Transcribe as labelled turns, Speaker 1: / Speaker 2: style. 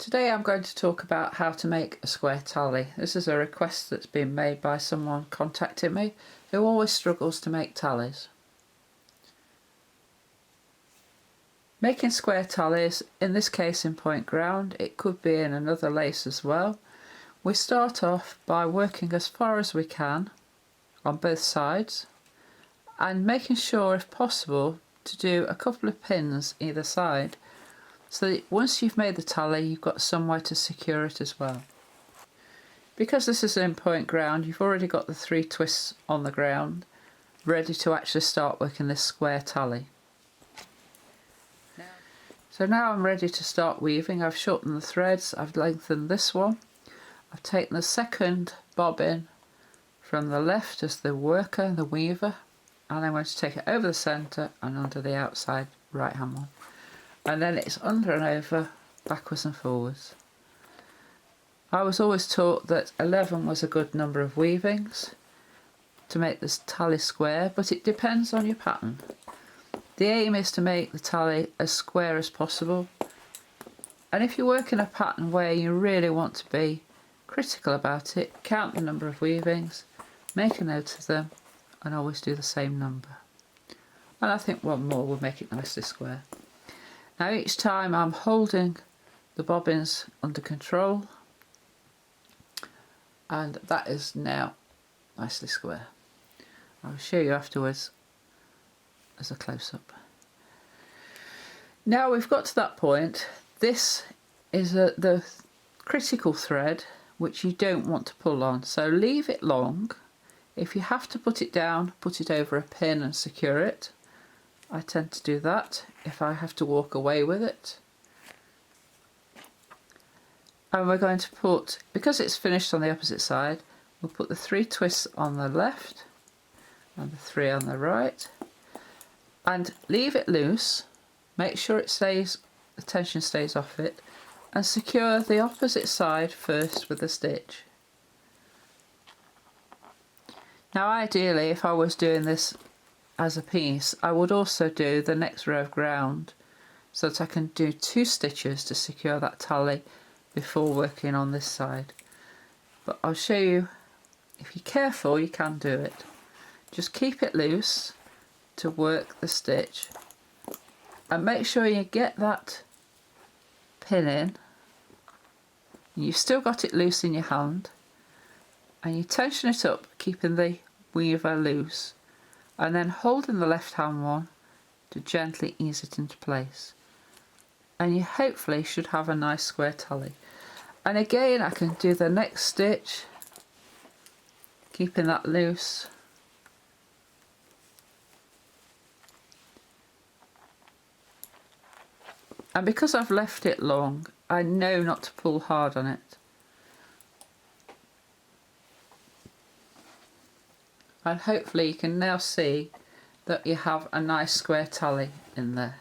Speaker 1: Today I'm going to talk about how to make a square tally. This is a request that's been made by someone contacting me who always struggles to make tallies. Making square tallies, in this case in point ground, it could be in another lace as well. We start off by working as far as we can on both sides and making sure, if possible, to do a couple of pins either side, so that once you've made the tally you've got somewhere to secure it as well. Because this is in point ground, you've already got the 3 twists on the ground ready to actually start working this square tally. So now I'm ready to start weaving. I've shortened the threads, I've lengthened this one, I've taken the second bobbin from the left as the worker, the weaver, and I'm going to take it over the centre and under the outside right hand one. And then it's under and over, backwards and forwards. I was always taught that 11 was a good number of weavings to make this tally square, but it depends on your pattern. The aim is to make the tally as square as possible, and if you work in a pattern where you really want to be critical about it, count the number of weavings, make a note of them, and always do the same number. And I think one more will make it nicely square. Now each time I'm holding the bobbins under control, and that is now nicely square. I'll show you afterwards as a close-up. Now we've got to that point. This is the critical thread which you don't want to pull on, so leave it long. If you have to put it down, put it over a pin and secure it. I tend to do that if I have to walk away with it. And we're going to put, because it's finished on the opposite side, we'll put the 3 twists on the left and the 3 on the right, and leave it loose. Make sure it stays, the tension stays off it, and secure the opposite side first with a stitch. Now ideally, if I was doing this as a piece, I would also do the next row of ground so that I can do 2 stitches to secure that tally before working on this side. But I'll show you, if you're careful you can do it. Just keep it loose to work the stitch, and make sure you get that pin in. You've still got it loose in your hand, and you tension it up, keeping the weaver loose, and then holding the left hand one to gently ease it into place, and you hopefully should have a nice square tally. And again I can do the next stitch keeping that loose, and because I've left it long I know not to pull hard on it. And hopefully you can now see that you have a nice square tally in there.